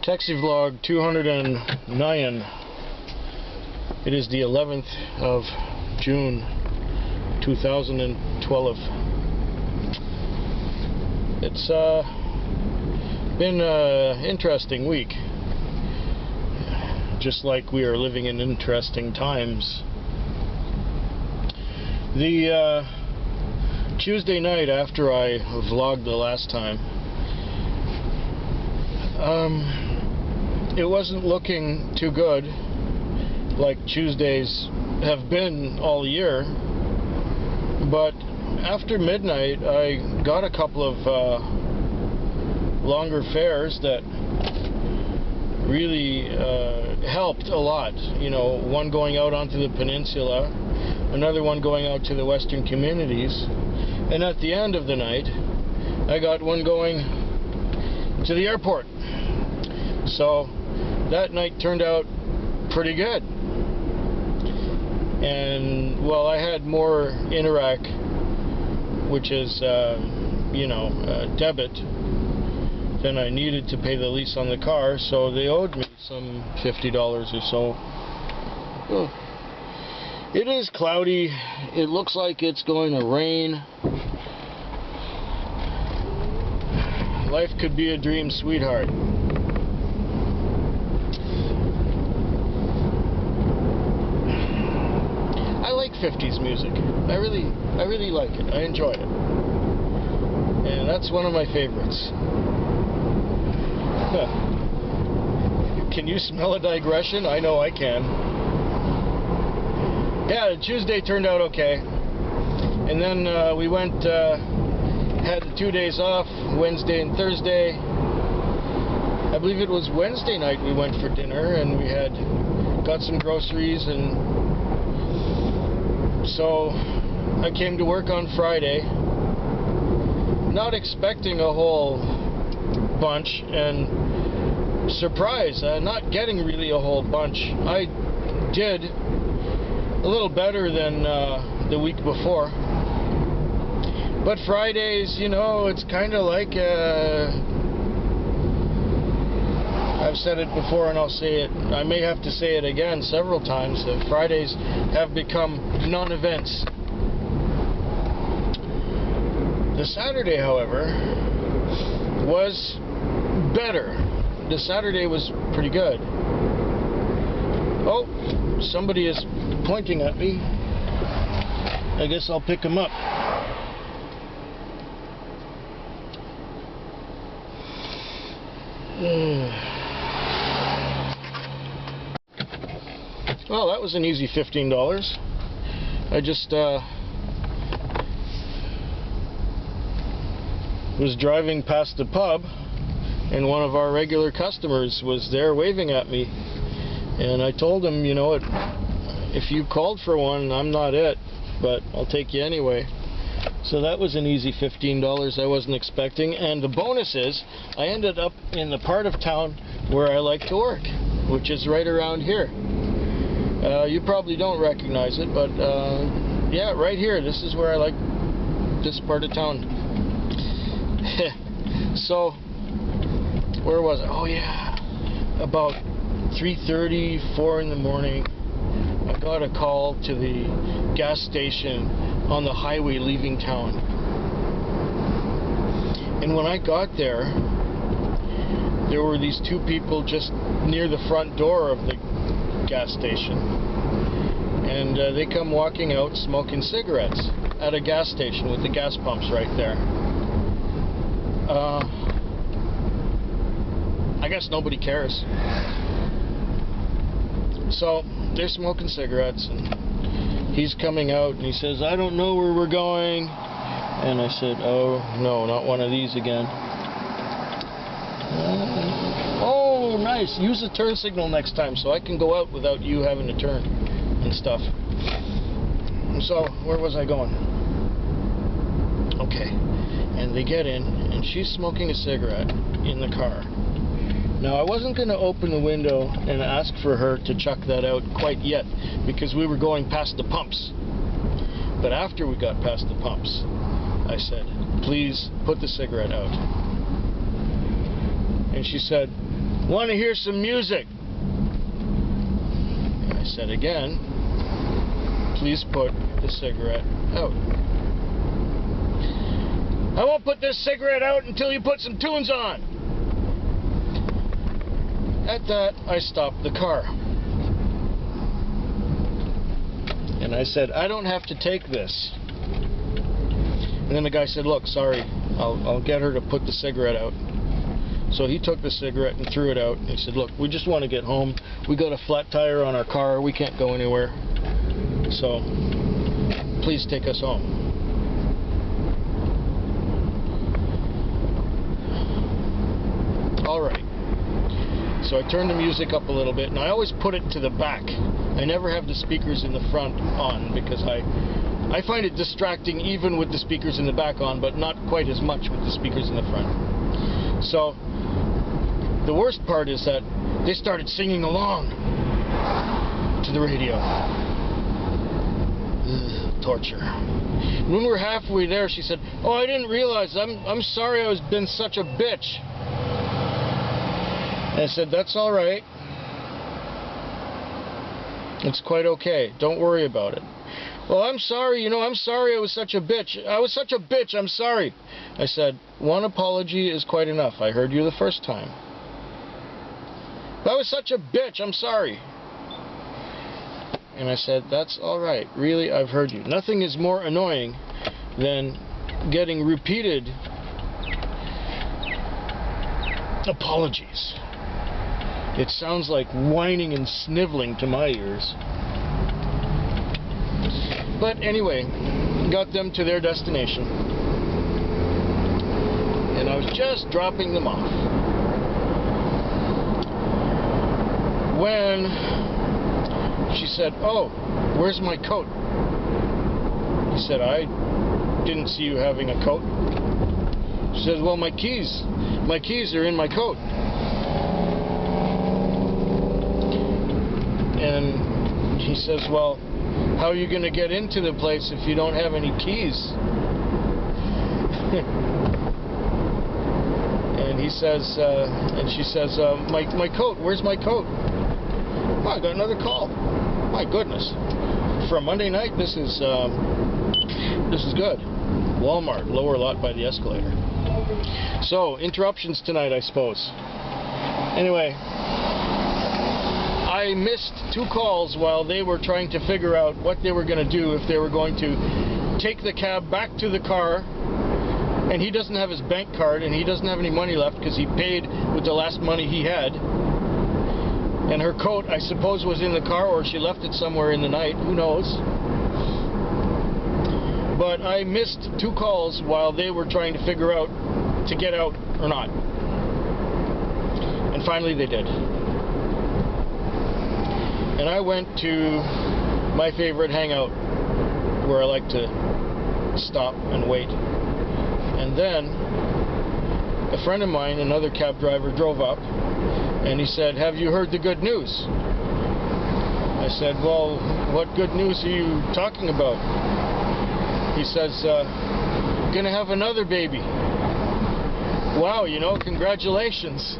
Taxi Vlog 209. It is the 11th of June 2012. It's been an interesting week. Just like we are living in interesting times. The Tuesday night after I vlogged the last time, it wasn't looking too good, like Tuesdays have been all year. But after midnight, I got a couple of longer fares that really helped a lot. You know, one going out onto the peninsula, another one going out to the western communities, and at the end of the night, I got one going to the airport. So that night turned out pretty good. And well, I had more Interac, which is debit, than I needed to pay the lease on the car, so they owed me some $50 or so. It is cloudy. It looks like it's going to rain. Life could be a dream, sweetheart. I like 50s music. I really like it. I enjoy it. And that's one of my favorites. Can you smell a digression? I know I can. Yeah, Tuesday turned out okay. And then we went, had 2 days off, Wednesday and Thursday. I believe it was Wednesday night we went for dinner, and we had got some groceries, and so I came to work on Friday, not expecting a whole bunch, and surprise, not getting really a whole bunch. I did a little better than the week before, but Fridays, you know, it's kind of like I've said it before and I'll say it, I may have to say it again several times, that Fridays have become non-events. The Saturday, however, was better. The Saturday was pretty good. Oh, somebody is pointing at me. I guess I'll pick him up. Well, that was an easy $15. I just was driving past the pub, and one of our regular customers was there waving at me, and I told him, you know, if you called for one, I'm not it, but I'll take you anyway. So that was an easy $15 I wasn't expecting, and the bonus is I ended up in the part of town where I like to work, which is right around here. You probably don't recognize it, but yeah, right here, this is where I like this part of town. So where was I? Oh yeah, about 3:30, 4 in the morning, I got a call to the gas station on the highway leaving town. And when I got there, there were these two people just near the front door of the gas station. And they come walking out smoking cigarettes at a gas station with the gas pumps right there. I guess nobody cares. So they're smoking cigarettes, and he's coming out, and he says, "I don't know where we're going." And I said, "Oh no, not one of these again." Oh, nice. Use a turn signal next time so I can go out without you having to turn and stuff. So where was I going? Okay. And they get in, and she's smoking a cigarette in the car. Now, I wasn't going to open the window and ask for her to chuck that out quite yet, because we were going past the pumps. But after we got past the pumps, I said, "Please put the cigarette out." And she said, Want to hear some music? And I said again, please put the cigarette out. I won't put this cigarette out until you put some tunes on. At that, I stopped the car. And I said, I don't have to take this. And then the guy said, look, sorry, I'll get her to put the cigarette out. So he took the cigarette and threw it out. And he said, look, we just want to get home. We got a flat tire on our car. We can't go anywhere. So please take us home. All right. So I turned the music up a little bit, and I always put it to the back. I never have the speakers in the front on because I find it distracting even with the speakers in the back on, but not quite as much with the speakers in the front. So the worst part is that they started singing along to the radio. Ugh, torture. When we were halfway there, she said, "Oh, I didn't realize. I'm sorry I was been such a bitch." And I said, "That's all right. It's quite okay. Don't worry about it." "Well, I'm sorry, I'm sorry I was such a bitch. I was such a bitch, I'm sorry." I said, "One apology is quite enough. I heard you the first time. But I was such a bitch, I'm sorry." And I said, "That's all right. Really, I've heard you. Nothing is more annoying than getting repeated apologies. It sounds like whining and sniveling to my ears." But anyway, got them to their destination. And I was just dropping them off when she said, "Oh, where's my coat?" He said, "I didn't see you having a coat." She says, "Well, my keys are in my coat." And he says, "Well, how are you going to get into the place if you don't have any keys?" And he says, and she says, my coat, where's my coat?" "Oh, I got another call. My goodness. For a Monday night, this is good. Walmart, lower lot by the escalator." So, interruptions tonight, I suppose. Anyway, I missed 2 calls while they were trying to figure out what they were going to do, if they were going to take the cab back to the car, and he doesn't have his bank card, and he doesn't have any money left because he paid with the last money he had. And her coat, I suppose, was in the car, or she left it somewhere in the night. Who knows? But I missed 2 calls while they were trying to figure out to get out or not. And finally they did. And I went to my favorite hangout where I like to stop and wait. And then a friend of mine, another cab driver, drove up and he said, "Have you heard the good news?" I said, "Well, what good news are you talking about?" He says, "Gonna have another baby." "Wow, congratulations.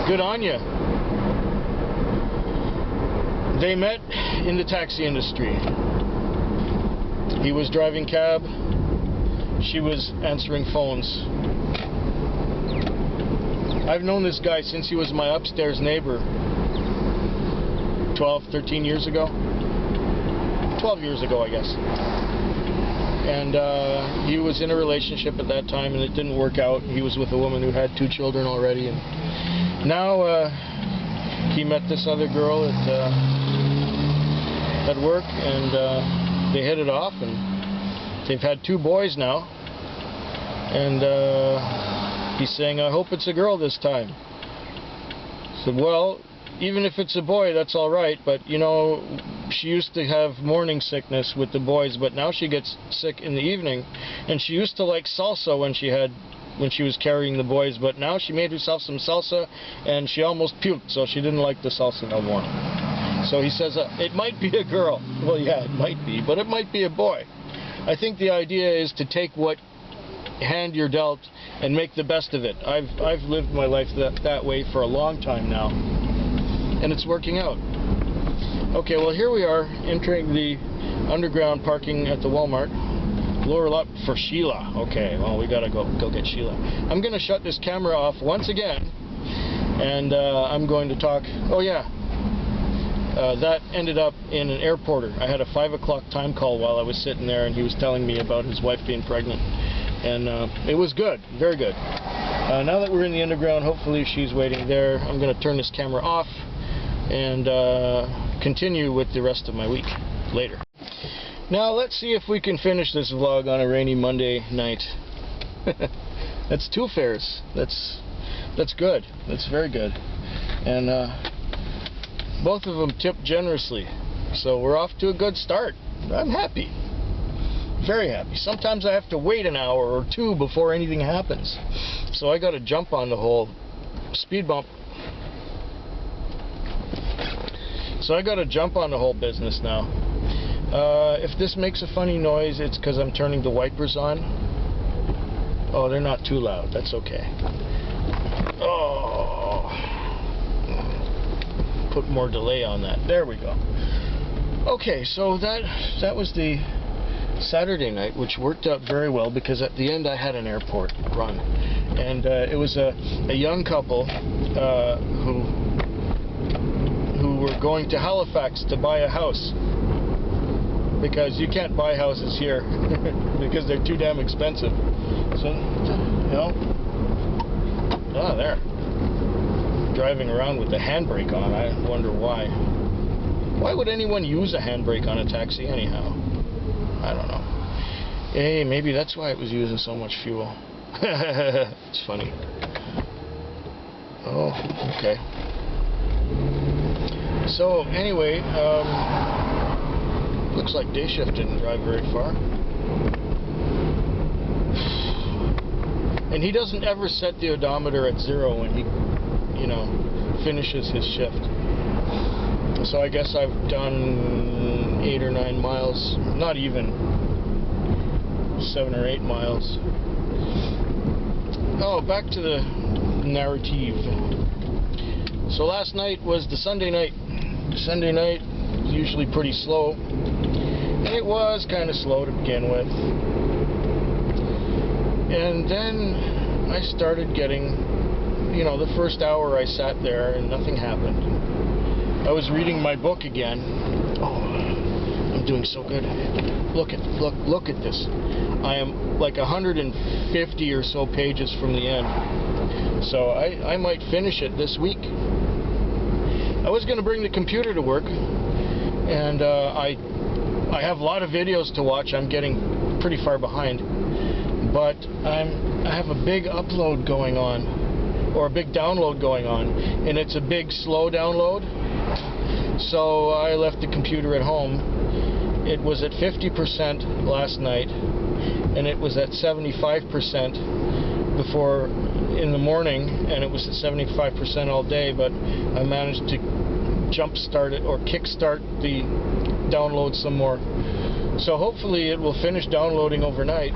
Good on you." They met in the taxi industry. He was driving cab. She was answering phones. I've known this guy since he was my upstairs neighbor 12, 13 years ago. 12 years ago, I guess. And he was in a relationship at that time, and it didn't work out. He was with a woman who had 2 children already. And now he met this other girl at work, and they hit it off, and they've had 2 boys now. And he's saying, "I hope it's a girl this time." I said, "Well, even if it's a boy, that's all right, but she used to have morning sickness with the boys, but now she gets sick in the evening, and she used to like salsa when she was carrying the boys, but now she made herself some salsa and she almost puked, so she didn't like the salsa no more." So he says, it might be a girl. Well, yeah, it might be, but it might be a boy. I think the idea is to take what hand you're dealt and make the best of it. I've lived my life that way for a long time now, and it's working out. Okay, well, here we are entering the underground parking at the Walmart. Lower up for Sheila. Okay, well, we gotta go get Sheila. I'm gonna shut this camera off once again, and I'm going to talk. Oh yeah, that ended up in an airporter. I had a 5 o'clock time call while I was sitting there, and he was telling me about his wife being pregnant, and it was good, very good. Now that we're in the underground, hopefully she's waiting there. I'm gonna turn this camera off and continue with the rest of my week later. Now let's see if we can finish this vlog on a rainy Monday night. That's 2 fares. That's good. That's very good. And both of them tipped generously. So we're off to a good start. I'm happy. Very happy. Sometimes I have to wait an hour or 2 before anything happens. So I got to jump on the whole speed bump. So I got to jump on the whole business now. If this makes a funny noise, it's because I'm turning the wipers on. Oh, they're not too loud. That's okay. Oh, put more delay on that. There we go. Okay, so that was the Saturday night, which worked out very well because at the end I had an airport run, and it was a young couple who were going to Halifax to buy a house. Because you can't buy houses here because they're too damn expensive. So, you know, there. Driving around with the handbrake on. I wonder why. Why would anyone use a handbrake on a taxi anyhow? I don't know. Hey, maybe that's why it was using so much fuel. It's funny. Oh, okay. So, anyway, looks like day shift didn't drive very far. And he doesn't ever set the odometer at 0 when he, you know, finishes his shift. So I guess I've done 8 or 9 miles, not even 7 or 8 miles. Oh, back to the narrative. So last night was the Sunday night. Sunday night is usually pretty slow. And it was kind of slow to begin with. And then I started getting, you know, the first hour I sat there and nothing happened. I was reading my book again. Oh, I'm doing so good. Look at this. I am like 150 or so pages from the end. So I might finish it this week. I was going to bring the computer to work, and I have a lot of videos to watch. I'm getting pretty far behind, but I have a big upload going on, or a big download going on, and it's a big slow download. So I left the computer at home. It was at 50% last night, and it was at 75% before in the morning, and it was at 75% all day, but I managed to jumpstart it or kickstart the download some more. So hopefully it will finish downloading overnight.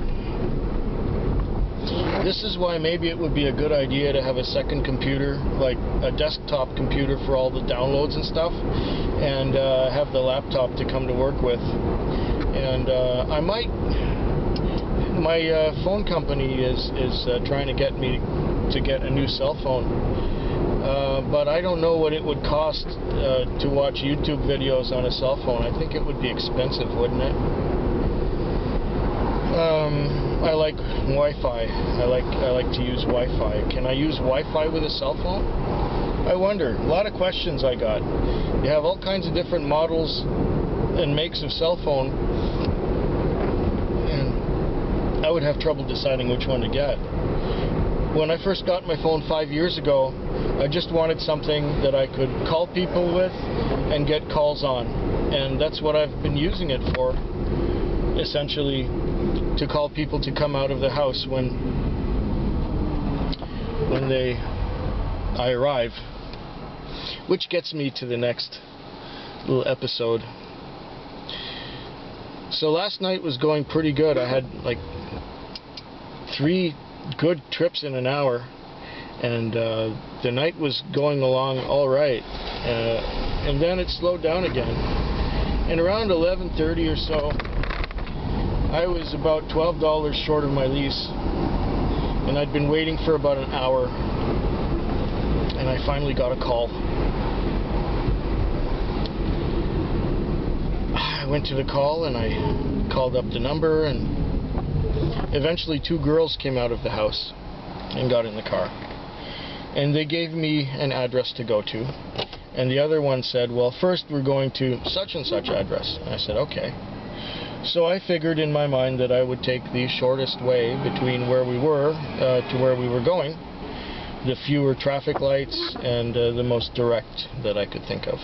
This is why maybe it would be a good idea to have a second computer, like a desktop computer for all the downloads and stuff, and have the laptop to come to work with. And I might, my phone company is trying to get me to get a new cell phone, but I don't know what it would cost to watch YouTube videos on a cell phone. I think it would be expensive, wouldn't it? I like Wi-Fi. I like to use Wi-Fi. Can I use Wi-Fi with a cell phone? I wonder. A lot of questions I got. You have all kinds of different models and makes of cell phone, and I would have trouble deciding which one to get. When I first got my phone 5 years ago, I just wanted something that I could call people with and get calls on, and that's what I've been using it for, essentially, to call people to come out of the house when I arrive. Which gets me to the next little episode. So last night was going pretty good. I had like 3 good trips in an hour, and the night was going along all right, and then it slowed down again, and around 11:30 or so I was about $12 short of my lease, and I'd been waiting for about an hour, and I finally got a call. I went to the call and I called up the number, and eventually 2 girls came out of the house and got in the car, and they gave me an address to go to, and the other one said, well, first we're going to such and such address. And I said, okay. So I figured in my mind that I would take the shortest way between where we were to where we were going, the fewer traffic lights, and the most direct that I could think of.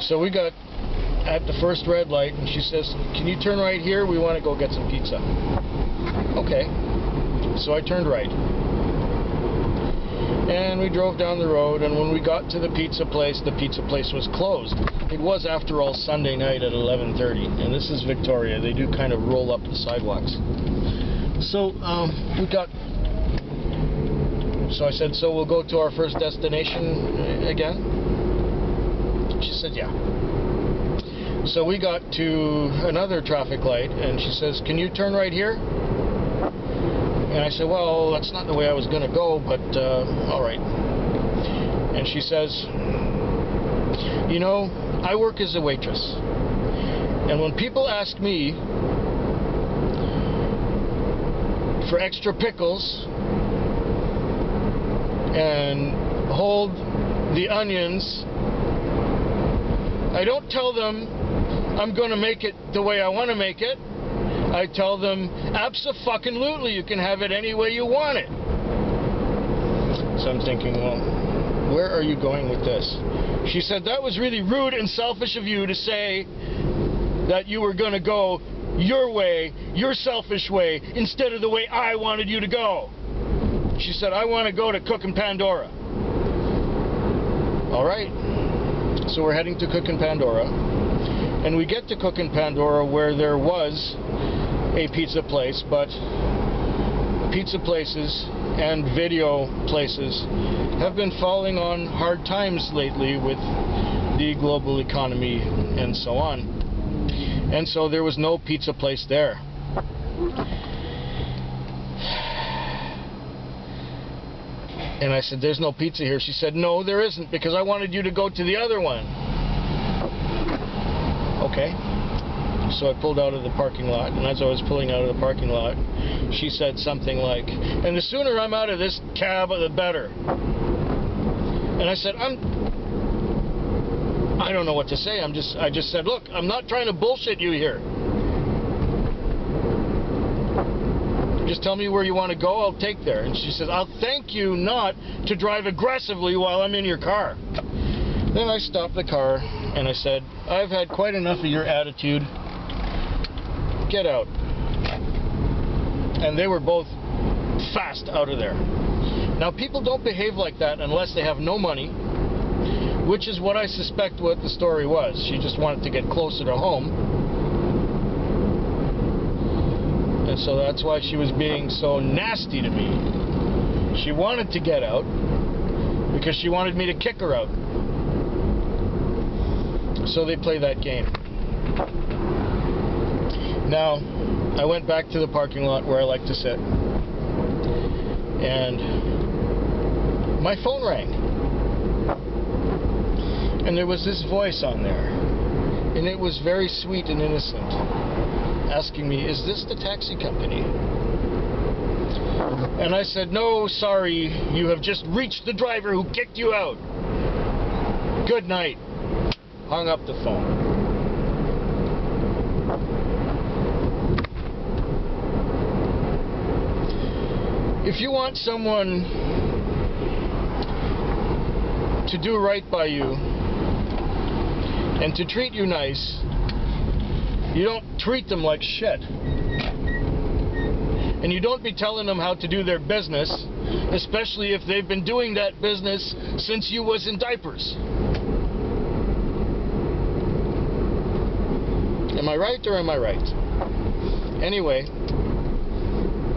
So we got at the first red light, and she says, can you turn right here? We want to go get some pizza. Okay. So I turned right. And we drove down the road, and when we got to the pizza place was closed. It was, after all, Sunday night at 11:30, and this is Victoria. They do kind of roll up the sidewalks. So so I said, so we'll go to our first destination again? She said, yeah. So we got to another traffic light, and she says, can you turn right here? And I said, well, that's not the way I was going to go, but all right. And she says, you know, I work as a waitress, and when people ask me for extra pickles and hold the onions, I don't tell them I'm going to make it the way I want to make it. I tell them, abso-fucking-lutely, you can have it any way you want it. So I'm thinking, well, where are you going with this? She said, that was really rude and selfish of you to say that you were going to go your way, your selfish way, instead of the way I wanted you to go. She said, I want to go to Cookin' Pandora. All right. So we're heading to Cookin' Pandora, and we get to Cookin' Pandora where there was a pizza place, but pizza places and video places have been falling on hard times lately with the global economy and so on. And so there was no pizza place there. And I said, there's no pizza here. She said, no, there isn't, because I wanted you to go to the other one. Okay. So I pulled out of the parking lot, and as I was pulling out of the parking lot, she said something like, and the sooner I'm out of this cab, the better. And I said, I don't know what to say. I just said, look, I'm not trying to bullshit you here. Just tell me where you want to go, I'll take there. And she says, I'll thank you not to drive aggressively while I'm in your car. Then I stopped the car and I said, I've had quite enough of your attitude. Get out. And they were both fast out of there. Now, people don't behave like that unless they have no money, which is what I suspect what the story was. She just wanted to get closer to home. And so that's why she was being so nasty to me. She wanted to get out because she wanted me to kick her out. So they play that game. Now, I went back to the parking lot where I like to sit, and my phone rang. And there was this voice on there, and it was very sweet and innocent, asking me, is this the taxi company? And I said, no, sorry, you have just reached the driver who kicked you out. Good night. Hung up the phone. If you want someone to do right by you and to treat you nice, you don't treat them like shit. And you don't be telling them how to do their business, especially if they've been doing that business since you was in diapers. Am I right or am I right? Anyway,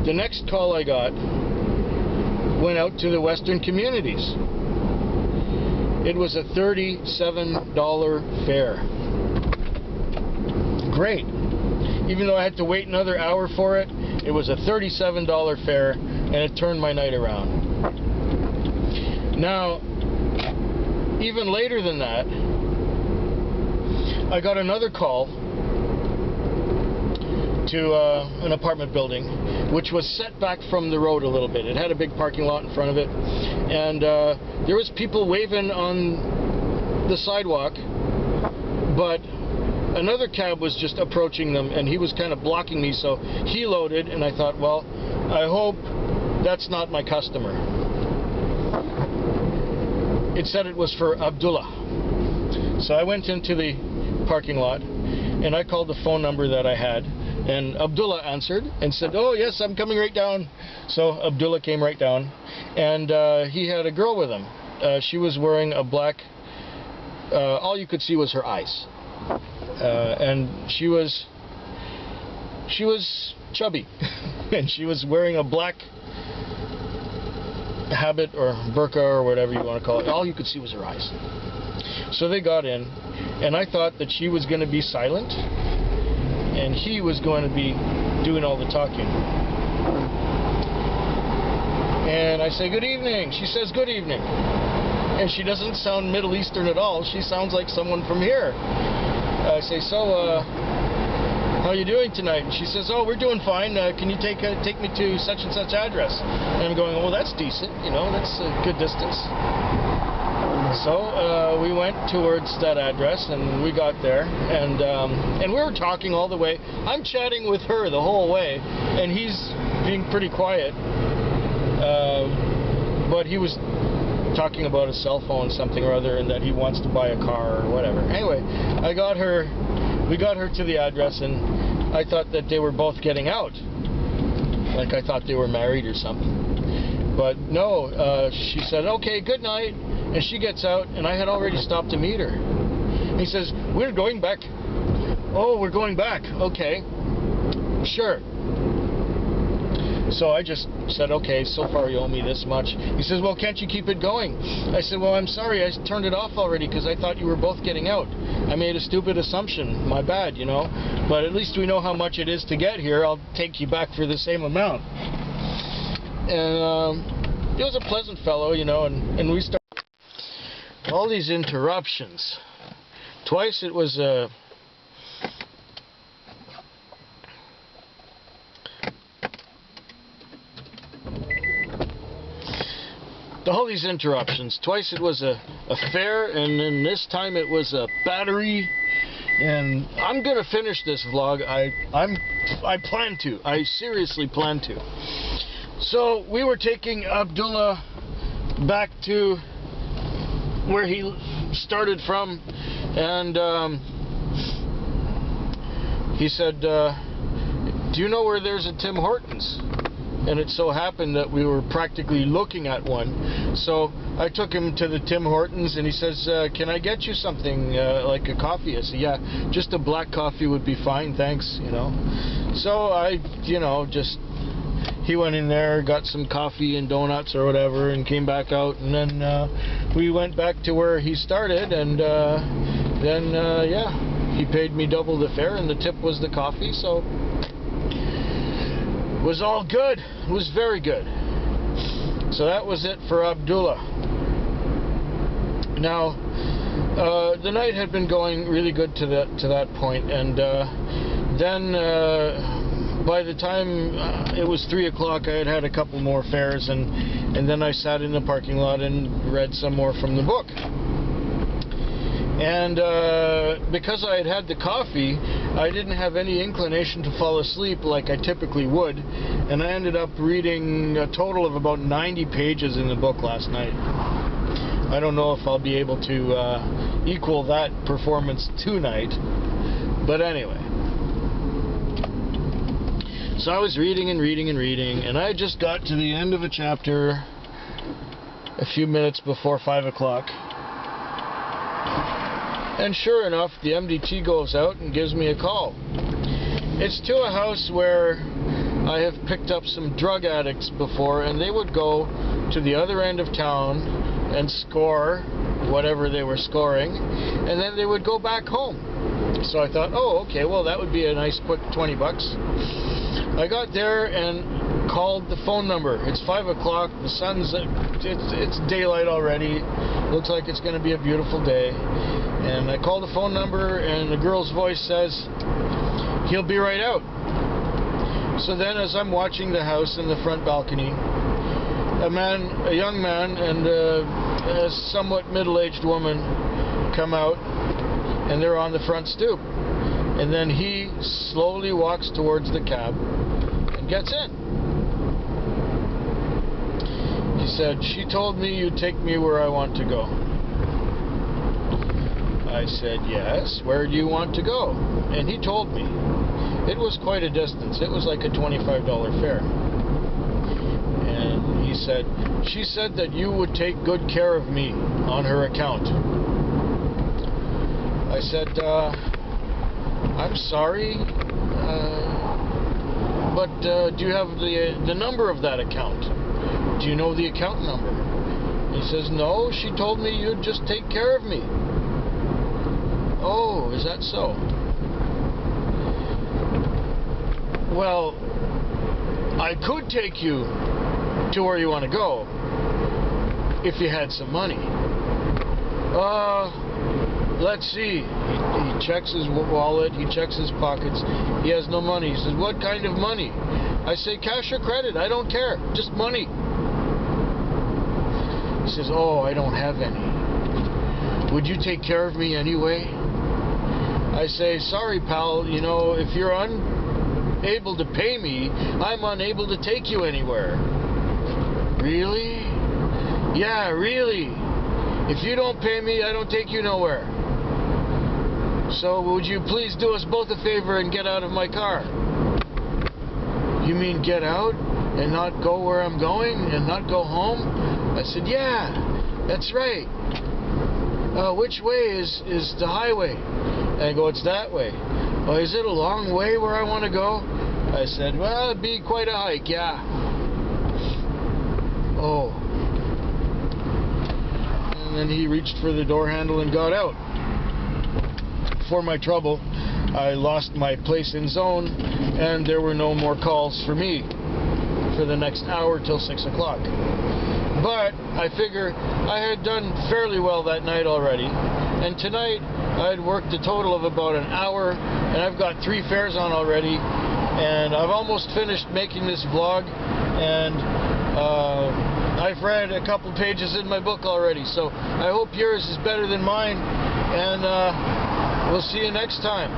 The next call I got went out to the Western Communities. It was a $37 fare. Great. Even though I had to wait another hour for it, it was a $37 fare, and it turned my night around. Now, even later than that, I got another call to an apartment building, which was set back from the road a little bit. It had a big parking lot in front of it, and there was people waving on the sidewalk, but another cab was just approaching them, and he was kind of blocking me, so he loaded, and I thought, well, I hope that's not my customer. It said it was for Abdullah. So I went into the parking lot, and I called the phone number that I had, and Abdullah answered and said, oh yes, I'm coming right down. So Abdullah came right down, and he had a girl with him. She was wearing a black, all you could see was her eyes, and she was chubby, and she was wearing a black habit or burqa or whatever you want to call it. All you could see was her eyes. So they got in, and I thought that she was going to be silent and he was going to be doing all the talking. And I say, good evening. She says, good evening. And she doesn't sound Middle Eastern at all. She sounds like someone from here. I say, so, how are you doing tonight? And she says, oh, we're doing fine. Can you take me to such and such address? And I'm going, well, that's decent. You know, that's a good distance. So we went towards that address, and we got there, and we were talking all the way. I'm chatting with her the whole way, and he's being pretty quiet. But he was talking about a cell phone, something or other, and that he wants to buy a car or whatever. Anyway, we got her to the address, and I thought that they were both getting out. Like I thought they were married or something. But no, she said, okay, good night. And she gets out, and I had already stopped to meet her. He says, we're going back. Oh, we're going back. Okay. Sure. So I just said, okay, so far you owe me this much. He says, well, can't you keep it going? I said, well, I'm sorry, I turned it off already because I thought you were both getting out. I made a stupid assumption. My bad, you know. But at least we know how much it is to get here. I'll take you back for the same amount. And he was a pleasant fellow, you know, and we started. All these interruptions. Twice it was all these interruptions. Twice it was a fare, and then this time it was a battery. And I'm gonna finish this vlog. I plan to. I seriously plan to. So we were taking Abdullah back to where he started from, and he said, do you know where there's a Tim Hortons? And it so happened that we were practically looking at one. So I took him to the Tim Hortons, and he says, can I get you something like a coffee? I said, yeah, just a black coffee would be fine, thanks, you know. So I, you know, he went in there, got some coffee and donuts or whatever, and came back out, and then we went back to where he started, and then yeah, he paid me double the fare, and the tip was the coffee, so it was all good. It was very good. So that was it for Abdullah. Now, the night had been going really good to that point, and then by the time it was 3 o'clock, I had had a couple more fares, and then I sat in the parking lot and read some more from the book. And because I had had the coffee, I didn't have any inclination to fall asleep like I typically would, and I ended up reading a total of about 90 pages in the book last night. I don't know if I'll be able to equal that performance tonight, but anyway. So I was reading and reading and reading, and I just got to the end of a chapter a few minutes before 5 o'clock. And sure enough, the MDT goes out and gives me a call. It's to a house where I have picked up some drug addicts before, and they would go to the other end of town and score whatever they were scoring, and then they would go back home. So I thought, oh, okay, well, that would be a nice quick 20 bucks. I got there and called the phone number. It's 5 o'clock. The sun's, it's daylight already. Looks like it's going to be a beautiful day. And I called the phone number, and the girl's voice says, "He'll be right out." So then, as I'm watching the house in the front balcony, a young man, and a somewhat middle-aged woman come out, and they're on the front stoop. And then he slowly walks towards the cab and gets in. He said, "She told me you'd take me where I want to go." I said, "Yes, where do you want to go?" And he told me. It was quite a distance. It was like a $25 fare. And he said, "She said that you would take good care of me on her account." I said, "I'm sorry, but do you have the number of that account? Do you know the account number?" He says, "No, she told me you'd just take care of me." "Oh, is that so?" "Well, I could take you to where you want to go if you had some money." Let's see. He checks his wallet, he checks his pockets. He has no money. He says, "What kind of money?" I say, "Cash or credit, I don't care. Just money." He says, "Oh, I don't have any. Would you take care of me anyway?" I say, "Sorry, pal, you know, if you're unable to pay me, I'm unable to take you anywhere." "Really?" "Yeah, really. If you don't pay me, I don't take you nowhere. So would you please do us both a favor and get out of my car?" "You mean get out and not go where I'm going and not go home?" I said, "Yeah, that's right. Which way is the highway?" And I go, "It's that way." "Oh, is it a long way where I want to go?" I said, "Well, it'd be quite a hike, yeah." "Oh." And then he reached for the door handle and got out. For my trouble, I lost my place in zone, and there were no more calls for me for the next hour till 6 o'clock. But I figure I had done fairly well that night already, and tonight I had worked a total of about an hour, and I've got 3 fares on already, and I've almost finished making this vlog, and I've read a couple pages in my book already, so I hope yours is better than mine, and we'll see you next time.